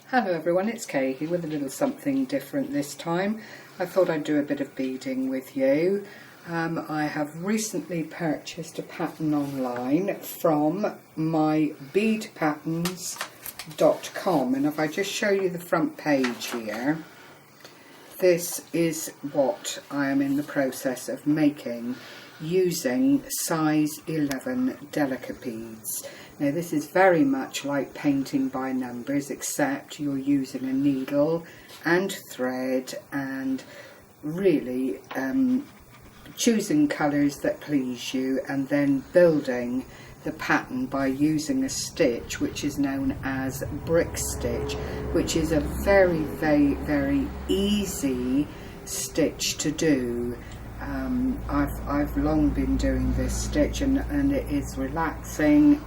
Hello everyone, it's Kay here with a little something different this time. I thought I'd do a bit of beading with you. I have recently purchased a pattern online from mybeadpatterns.com, and if I just show you the front page here, this is what I am in the process of making using size 11 Delica beads. Now this is very much like painting by numbers, except you're using a needle and thread and really choosing colours that please you, and then building the pattern by using a stitch which is known as brick stitch, which is a very easy stitch to do. I've long been doing this stitch, and it is relaxing.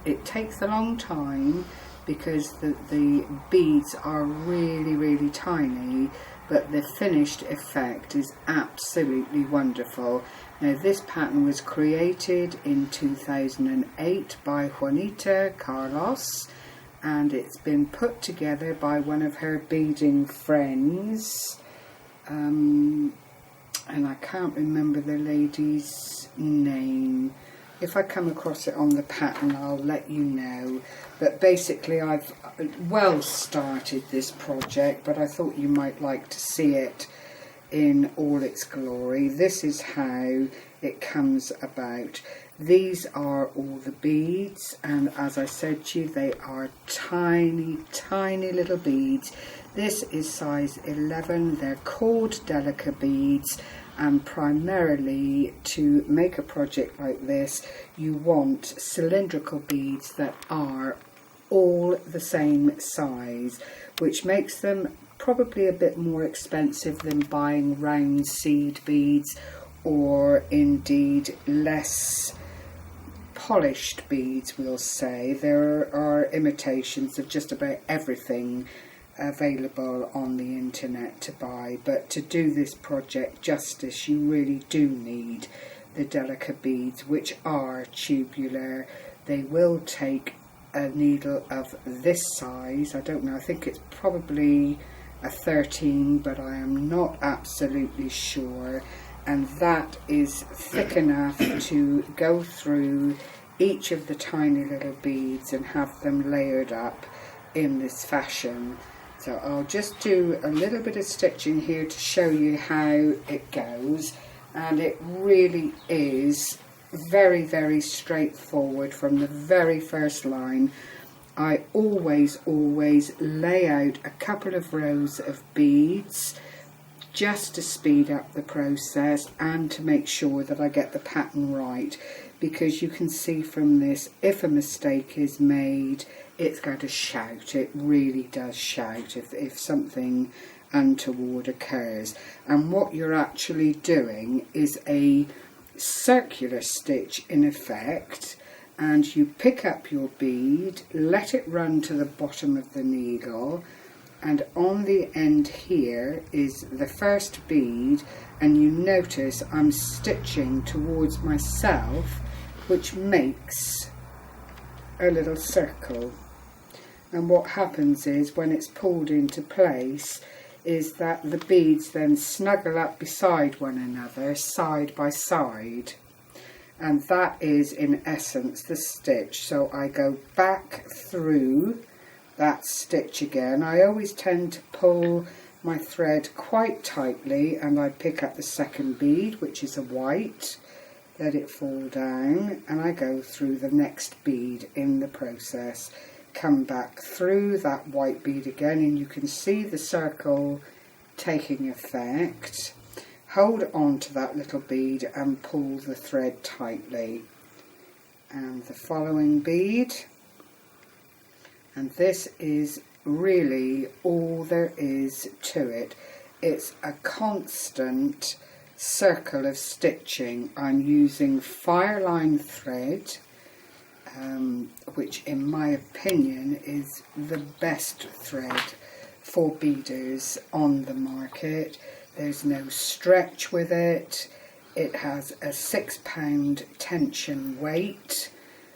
It takes a long time because the beads are really tiny, but the finished effect is absolutely wonderful. Now this pattern was created in 2008 by Juanita Carlos, and it's been put together by one of her beading friends. And I can't remember the lady's name. If I come across it on the pattern, I'll let you know. But basically, I've well started this project, but I thought you might like to see it in all its glory. This is how it comes about. These are all the beads, and as I said to you, they are tiny little beads. This is size 11. They're called Delica beads, and primarily to make a project like this you want cylindrical beads that are all the same size, which makes them probably a bit more expensive than buying round seed beads, or indeed less polished beads, we'll say. There are imitations of just about everything available on the internet to buy, but to do this project justice you really do need the Delica beads, which are tubular. They will take a needle of this size. I don't know, I think it's probably a 13, but I am not absolutely sure, and that is thick enough to go through each of the tiny little beads and have them layered up in this fashion. So I'll just do a little bit of stitching here to show you how it goes, and it really is very straightforward from the very first line. I always lay out a couple of rows of beads just to speed up the process and to make sure that I get the pattern right, because you can see from this, if a mistake is made, it's going to shout. It really does shout if something untoward occurs. And what you're actually doing is a circular stitch in effect, and you pick up your bead, let it run to the bottom of the needle, and on the end here is the first bead, and you notice I'm stitching towards myself, which makes a little circle. And what happens is, when it's pulled into place, is that the beads then snuggle up beside one another, side by side, and that is in essence the stitch. So I go back through that stitch again. I always tend to pull my thread quite tightly, and I pick up the second bead, which is a white, let it fall down, and I go through the next bead in the process, come back through that white bead again, and you can see the circle taking effect. Hold on to that little bead and pull the thread tightly, and the following bead, and this is really all there is to it. It's a constant circle of stitching. I'm using fireline thread, which in my opinion is the best thread for beaders on the market. There's no stretch with it. It has a 6-pound tension weight,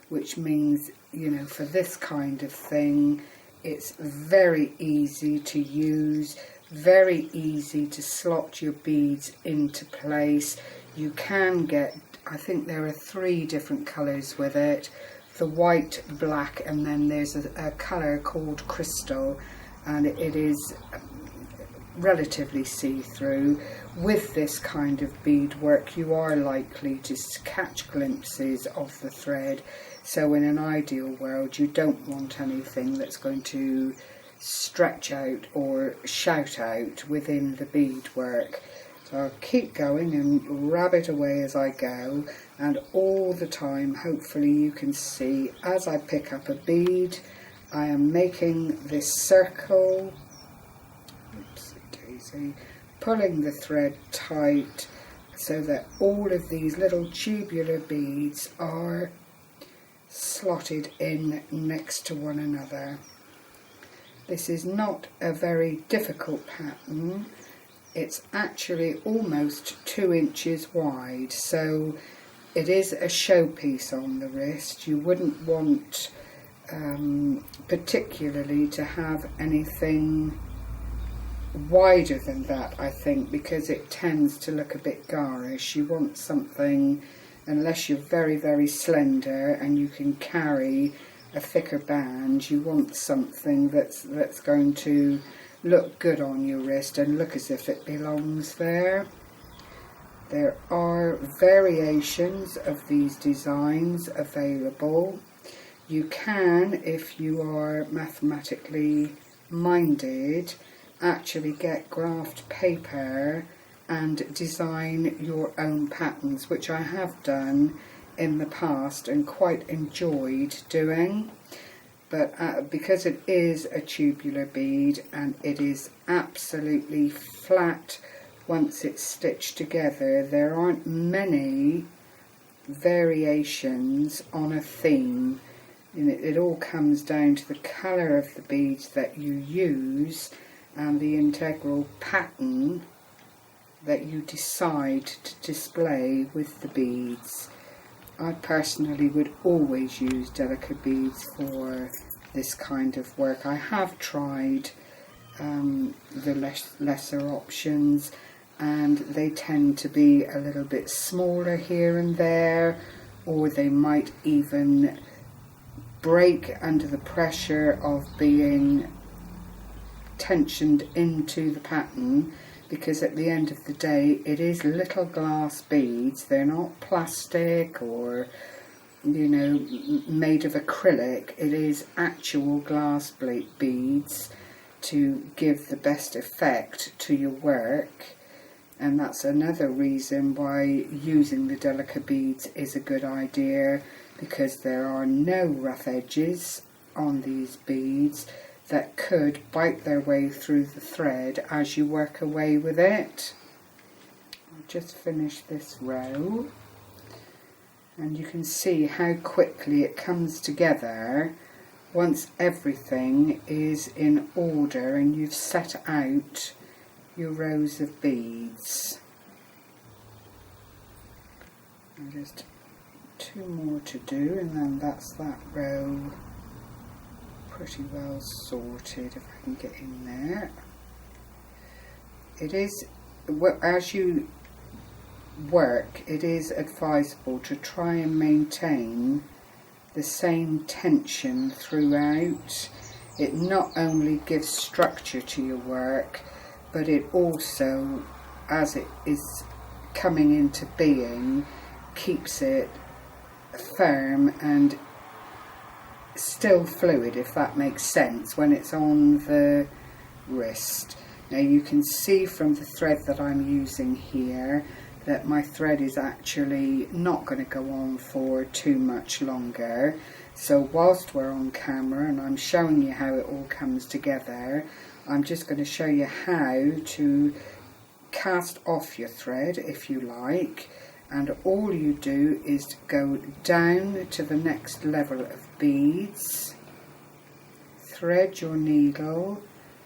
which means, you know, for this kind of thing It's very easy to use, very easy to slot your beads into place. You can get, I think there are 3 different colours with it, the white, black, and then there's a colour called crystal, and it is relatively see-through. With this kind of beadwork you are likely to catch glimpses of the thread, so in an ideal world you don't want anything that's going to stretch out or shout out within the beadwork. So I'll keep going and rabbit away as I go, and all the time hopefully you can see as I pick up a bead I am making this circle, pulling the thread tight so that all of these little tubular beads are slotted in next to one another. This is not a very difficult pattern. It's actually almost 2 inches wide, so it is a showpiece on the wrist. You wouldn't want particularly to have anything wider than that, I think, because it tends to look a bit garish. You want something, unless you're very, very slender and you can carry a thicker band, you want something that's going to look good on your wrist and look as if it belongs there. There are variations of these designs available. You can, if you are mathematically minded, actually get graphed paper and design your own patterns, which I have done in the past and quite enjoyed doing. But because it is a tubular bead and it is absolutely flat once it's stitched together, there aren't many variations on a theme. It all comes down to the colour of the beads that you use and the integral pattern that you decide to display with the beads. I personally would always use Delica beads for this kind of work. I have tried the lesser options, and they tend to be a little bit smaller here and there, or they might even break under the pressure of being tensioned into the pattern, because at the end of the day it is little glass beads. They're not plastic or, you know, made of acrylic. It is actual glass beads to give the best effect to your work, and that's another reason why using the Delica beads is a good idea, because there are no rough edges on these beads that could bite their way through the thread as you work away with it. I'll just finish this row, and you can see how quickly it comes together once everything is in order and you've set out your rows of beads. And just 2 more to do, and then that's that row pretty well sorted, if I can get in there. It is, as you work, it is advisable to try and maintain the same tension throughout. It not only gives structure to your work, but it also, as it is coming into being, keeps it firm and still fluid, if that makes sense, when it's on the wrist. Now you can see from the thread that I'm using here that my thread is actually not going to go on for too much longer. So whilst we're on camera and I'm showing you how it all comes together, I'm just going to show you how to cast off your thread, if you like, and all you do is go down to the next level of beads, thread your needle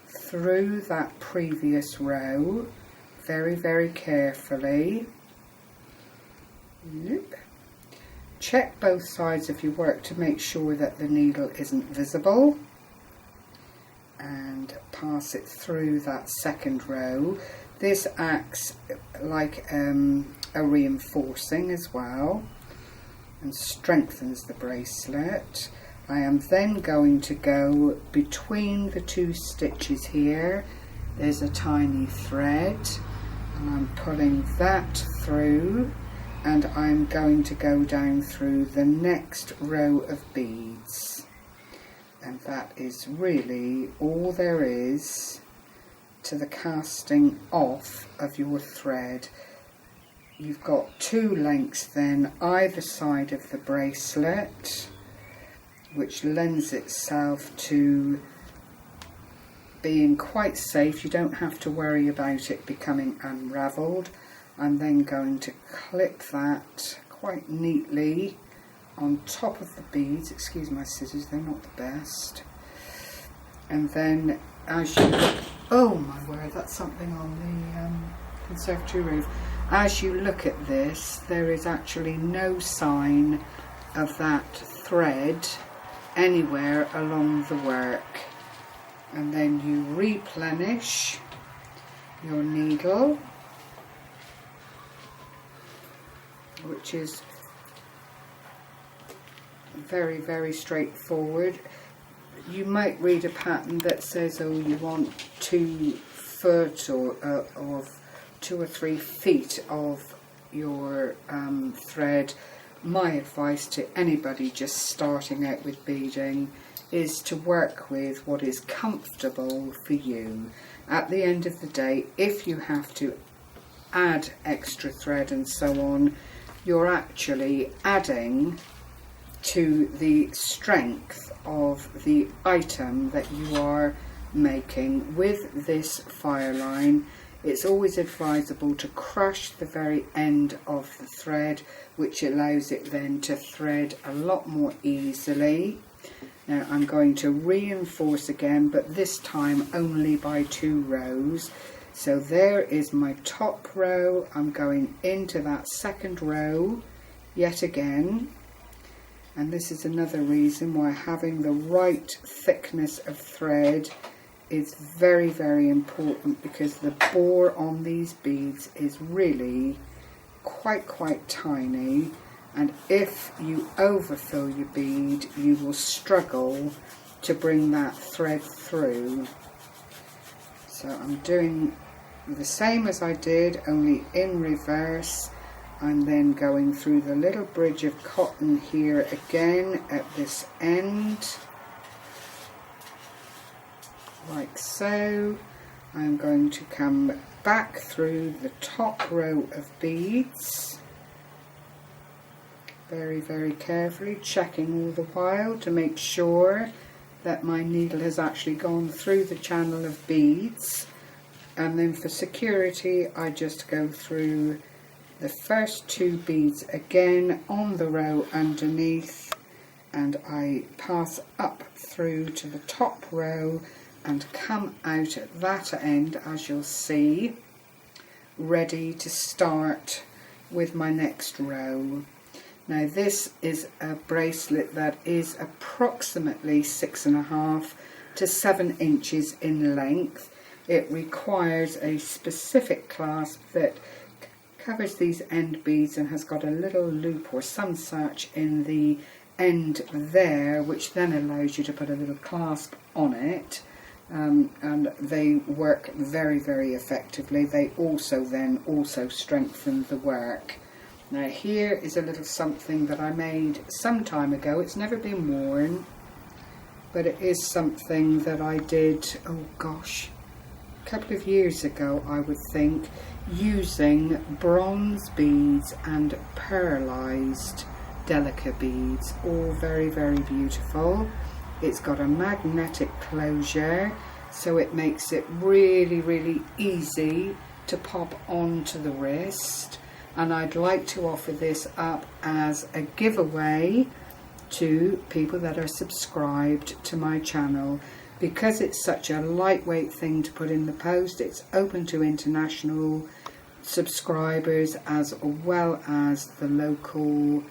through that previous row very, very carefully. Check both sides of your work to make sure that the needle isn't visible. and pass it through that second row. This acts like a reinforcing as well and strengthens the bracelet. I am then going to go between the two stitches here. There's a tiny thread and I'm pulling that through, and I'm going to go down through the next row of beads, and that is really all there is to the casting off of your thread. You've got two lengths then either side of the bracelet, which lends itself to being quite safe. You don't have to worry about it becoming unravelled. I'm then going to clip that quite neatly on top of the beads. Excuse my scissors, they're not the best. And then as you look, oh my word, that's something on the conservatory roof. As you look at this, there is actually no sign of that thread anywhere along the work. And then you replenish your needle, which is very, very straightforward. You might read a pattern that says, oh, you want 2 foot or of 2 or 3 feet of your thread. My advice to anybody just starting out with beading is to work with what is comfortable for you. At the end of the day, if you have to add extra thread and so on, you're actually adding to the strength of the item that you are making. With this fire line, it's always advisable to crush the very end of the thread, which allows it then to thread a lot more easily. Now I'm going to reinforce again, but this time only by 2 rows. So there is my top row. I'm going into that second row yet again. And this is another reason why having the right thickness of thread is very, very important, because the bore on these beads is really quite tiny, and if you overfill your bead, you will struggle to bring that thread through. So I'm doing the same as I did, only in reverse. I'm then going through the little bridge of cotton here again at this end, like so. I'm going to come back through the top row of beads, very, very carefully, checking all the while to make sure that my needle has actually gone through the channel of beads. And then for security, I just go through the first 2 beads again on the row underneath, and I pass up through to the top row and come out at that end, as you'll see, ready to start with my next row. Now this is a bracelet that is approximately 6.5 to 7 inches in length. It requires a specific clasp that covers these end beads and has got a little loop or some such in the end there, which then allows you to put a little clasp on it. And they work very, very effectively. They also strengthen the work. Now here is a little something that I made some time ago. It's never been worn, but it is something that I did, oh gosh, a couple of years ago, I would think, using bronze beads and pearlized Delica beads, all very, very beautiful. It's got a magnetic closure, so it makes it really, really easy to pop onto the wrist. And I'd like to offer this up as a giveaway to people that are subscribed to my channel. Because it's such a lightweight thing to put in the post, it's open to international subscribers as well as the local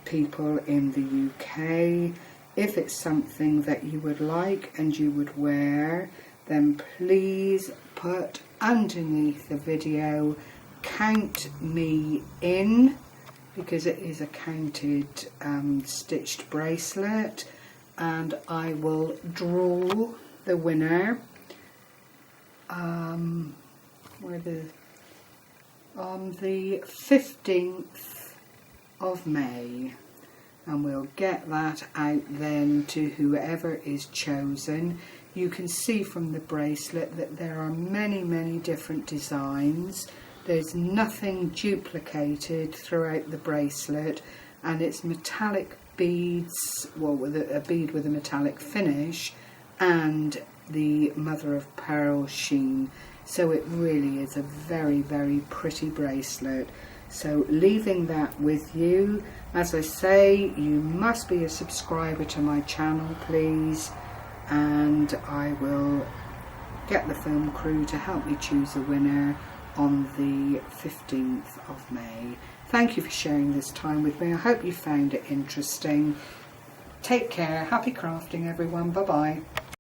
people in the UK. If it's something that you would like and you would wear, then please put underneath the video, count me in, because it is a counted stitched bracelet, and I will draw the winner on the 15th of May, and we'll get that out then to whoever is chosen. You can see from the bracelet that there are many different designs. There's nothing duplicated throughout the bracelet, and it's metallic beads, well, with a bead with a metallic finish, and the mother of pearl sheen. So it really is a very pretty bracelet. So leaving that with you. As I say, you must be a subscriber to my channel, please, and I will get the film crew to help me choose a winner on the 15th of May. Thank you for sharing this time with me. I hope you found it interesting. Take care. Happy crafting, everyone. Bye bye.